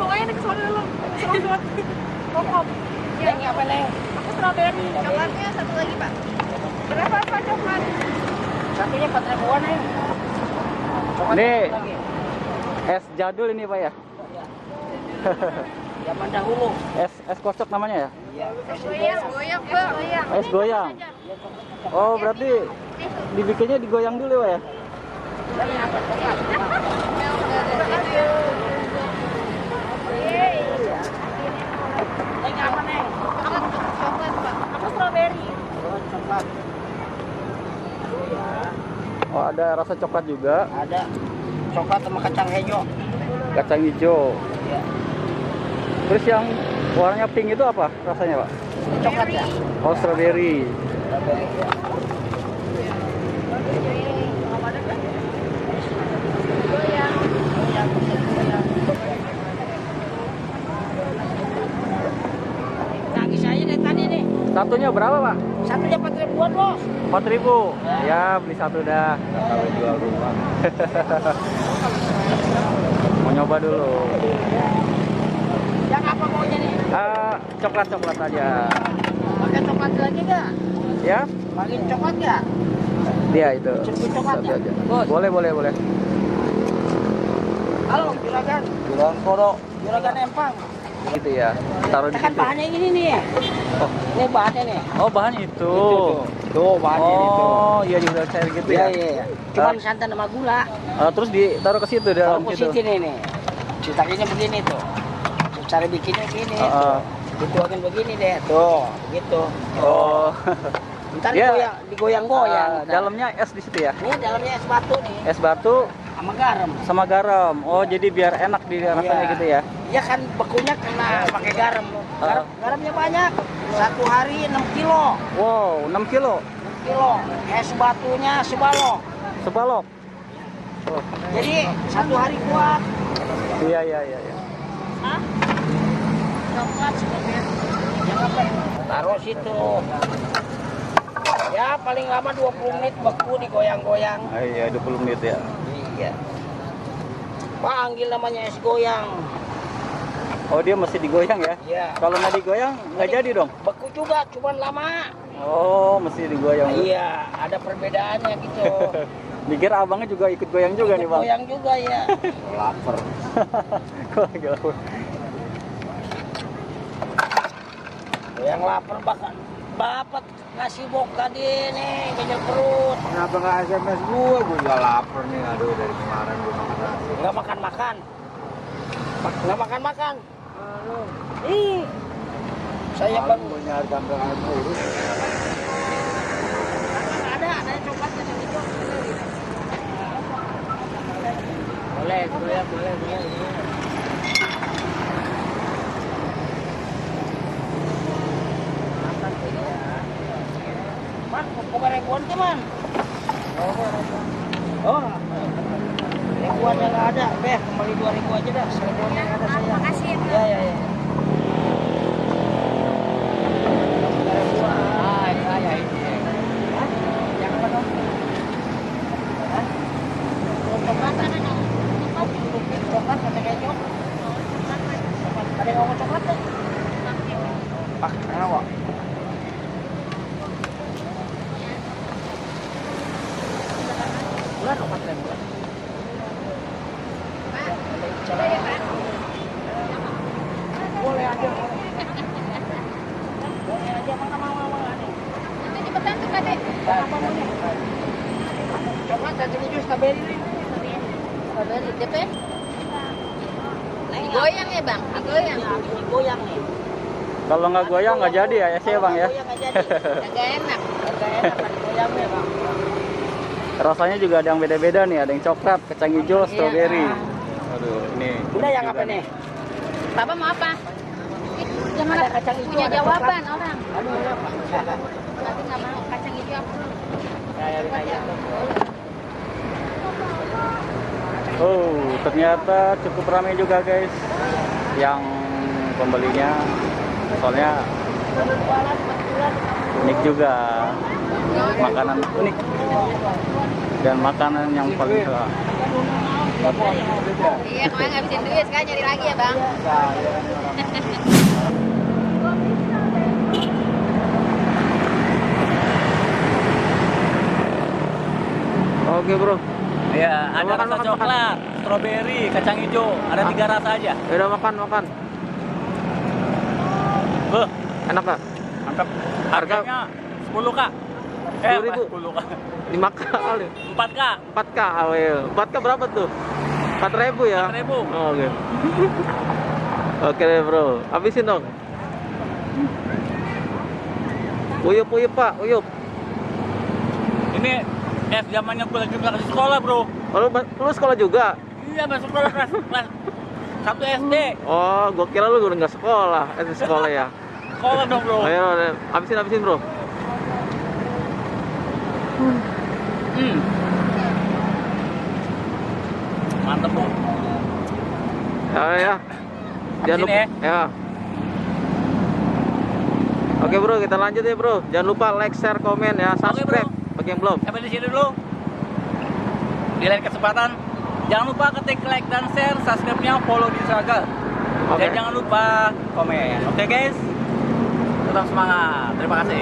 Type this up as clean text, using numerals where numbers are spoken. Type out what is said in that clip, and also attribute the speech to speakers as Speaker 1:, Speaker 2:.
Speaker 1: pokoknya nih kesono dulu. Serudut. Kokom.
Speaker 2: Ini apa nih?
Speaker 1: Aku strawberry. Coklatnya satu lagi, Pak. Berapa Pak coklat?
Speaker 2: Satunya 4.000-an nih.
Speaker 3: Ini es jadul ini Pak ya?
Speaker 2: Zaman dahulu.
Speaker 3: Es kocok namanya ya?
Speaker 2: Iya.
Speaker 1: Goyang, Bang.
Speaker 3: Es goyang. Oh, berarti dibikinnya digoyang dulu ya?
Speaker 2: Ini apa nih?
Speaker 1: Coklat, Pak. Aku strawberry.
Speaker 2: Coklat.
Speaker 3: Oh, ada rasa coklat juga,
Speaker 2: Ada coklat sama kacang hijau.
Speaker 3: kacang hijau.
Speaker 2: Iya.
Speaker 3: Terus yang warnanya pink itu apa rasanya Pak?
Speaker 2: Coklat ya.
Speaker 3: Oh, strawberry.
Speaker 2: Strawberry, ya. Nagih saya dari tadi nih.
Speaker 3: Satunya berapa Pak?
Speaker 2: Satunya 4.000-an loh.
Speaker 3: 4.000. Ya, beli satu dah. Kalau jual rumah. Mau nyoba dulu.
Speaker 2: Yang apa maunya nih?
Speaker 3: Coklat aja.
Speaker 2: Pakai coklat lagi nggak?
Speaker 3: Ya?
Speaker 2: Pakai coklat nggak?
Speaker 3: Dia itu.
Speaker 2: Sirkuit coklat
Speaker 3: Satu
Speaker 2: ya?
Speaker 3: aja.
Speaker 2: Bos.
Speaker 3: Boleh.
Speaker 2: Halo, juragan.
Speaker 3: Juragan Koro.
Speaker 2: Juragan Empang.
Speaker 3: Gitu ya. Taruh di
Speaker 2: Kan
Speaker 3: situ.
Speaker 2: bahannya ini nih.
Speaker 3: Oh.
Speaker 2: Ini bahannya nih.
Speaker 3: Oh, bahan itu.
Speaker 2: Tuh bahannya itu.
Speaker 3: Oh, iya juga cair gitu
Speaker 2: Iya,
Speaker 3: ya.
Speaker 2: iya. Cuman santan sama gula.
Speaker 3: Terus ditaruh ke situ dalam
Speaker 2: Kalau
Speaker 3: situ.
Speaker 2: posisi nih. Cetaknya begini tuh. Cara bikinnya begini
Speaker 3: Heeh.
Speaker 2: tuh. Dituangin begini deh. Tuh, gitu.
Speaker 3: Oh.
Speaker 2: Ntar
Speaker 3: Dia,
Speaker 2: digoyang-goyang. ntar.
Speaker 3: dalamnya es di situ ya.
Speaker 2: Ini dalamnya es batu nih.
Speaker 3: Es batu
Speaker 2: Sama garam.
Speaker 3: sama garam. Oh, jadi biar enak di rasanya
Speaker 2: Iya.
Speaker 3: gitu ya.
Speaker 2: Iya kan bekunya kena pakai garam. Garamnya banyak. Satu hari 6 kilo.
Speaker 3: Wow, 6 kilo.
Speaker 2: 6 kilo. Es batunya sebalok.
Speaker 3: Sebalok. Oh.
Speaker 2: Jadi satu hari kuat.
Speaker 3: Iya.
Speaker 2: Hah? Coklat sebenarnya. Taruh situ. Ya paling lama 20 menit beku digoyang-goyang.
Speaker 3: Iya, 20 menit ya.
Speaker 2: Iya. Panggil namanya es goyang.
Speaker 3: Oh, dia mesti digoyang ya?
Speaker 2: Iya.
Speaker 3: Kalau nggak digoyang, nggak jadi dong?
Speaker 2: Beku juga, cuman lama.
Speaker 3: Oh, mesti digoyang.
Speaker 2: Iya, ada perbedaannya gitu.
Speaker 3: Mikir abangnya juga ikut goyang juga nih, Bang.
Speaker 2: Goyang juga ya. Lapar.
Speaker 3: Kok lagi lapar?
Speaker 2: Yang lapar bapak ngasih boka dia nih, kenyal perut.
Speaker 4: Kenapa nggak SMS gue? Gue juga lapar nih. Aduh, dari kemarin gue makan nasi.
Speaker 2: Nggak makan-makan. Nggak makan-makan. Ih, saya
Speaker 4: Malam
Speaker 2: baru.
Speaker 4: gue nyari tanggal urus.
Speaker 2: Ada coklat kacang hijau. Boleh. Man, bukan ribuan sih, Man. Oh. Ribuannya nggak ada. Kembali 2.000 aja dah. Ribuannya nggak ada saya.
Speaker 1: Makasih ya, Pak.
Speaker 2: Iya. Ribuan. Saya ini. Hah? Yang apa dong? Hah? Coklat ada dong. Coklat kacang hijau. Ada yang mau coklat tuh? Pak, kenapa? Bulan 4.000. Boleh aja. Boleh aja, mana mau nih.
Speaker 1: Nanti cepetan tuh, Kak, Dek.
Speaker 2: Apa mau nih? Coklat kacang hijau strawberry nih.
Speaker 1: Strawberry, DP. Digoyang ya, Bang? Digoyang.
Speaker 2: Digoyang nih.
Speaker 3: Kalau nggak goyang nggak jadi ya, sih Bang ya.
Speaker 2: Goyang nggak jadi.
Speaker 1: Agak enak.
Speaker 2: Agak enak kan goyangnya, Bang.
Speaker 3: Rasanya juga ada yang beda-beda nih, ada yang coklat, kacang hijau,
Speaker 2: Iya.
Speaker 3: strawberry. Aduh, ini.
Speaker 2: Udah yang apa nih?
Speaker 1: Papa mau apa? Jangan
Speaker 2: Ada kacang hijau,
Speaker 1: punya
Speaker 2: ada
Speaker 1: jawaban
Speaker 2: coklat.
Speaker 1: orang.
Speaker 2: Aduh, apa?
Speaker 1: Nanti nggak mau kacang hijau apa?
Speaker 3: Oh, ternyata cukup ramai juga guys yang pembelinya. Soalnya unik juga, makanan unik dan makanan yang paling suka.
Speaker 4: Kamu habisin duit ya?
Speaker 1: Iya, kemarin ngabisin duit, sekarang nyari lagi ya bang.
Speaker 4: Nah, ya kan ini orang.
Speaker 3: Oke bro.
Speaker 5: Ya, ada
Speaker 3: Makan,
Speaker 5: rasa
Speaker 3: makan,
Speaker 5: coklat, stroberi, kacang hijau, ada 3 rasa aja.
Speaker 3: Ya udah makan makan.
Speaker 5: Beuh,
Speaker 3: Enak gak?
Speaker 5: mantap.
Speaker 3: Harga?
Speaker 5: Harganya 10K.
Speaker 3: 10.000.
Speaker 5: 10K.
Speaker 3: 5K kali.
Speaker 5: 4K.
Speaker 3: 4K awal. 4K berapa tuh? 4.000 ya?
Speaker 5: 4.000.
Speaker 3: Oh, oke. Oke deh bro. Habisin dong. Uyup uyup pak, uyup.
Speaker 5: Ini zamannya gue lagi berangkat sekolah, bro.
Speaker 3: Lu sekolah juga?
Speaker 5: Iya, masuk sekolah kelas 1 SD.
Speaker 3: Oh, gua kira lu udah nggak sekolah. Sekolah ya.
Speaker 5: Sekolah dong, bro.
Speaker 3: Ayo, habisin bro.
Speaker 5: Mantap, bro.
Speaker 3: Ya. Jangan lupa.
Speaker 5: Habisin
Speaker 3: Ya. Oke bro, kita lanjut ya bro. Jangan lupa like, share, komen ya, subscribe bagi yang belum.
Speaker 5: Sampai di sini dulu. Di lain kesempatan, jangan lupa ketik like dan share, subscribe-nya, follow di Instagram.
Speaker 3: Oke.
Speaker 5: Dan jangan lupa komen. Oke guys, tetap semangat. Terima kasih.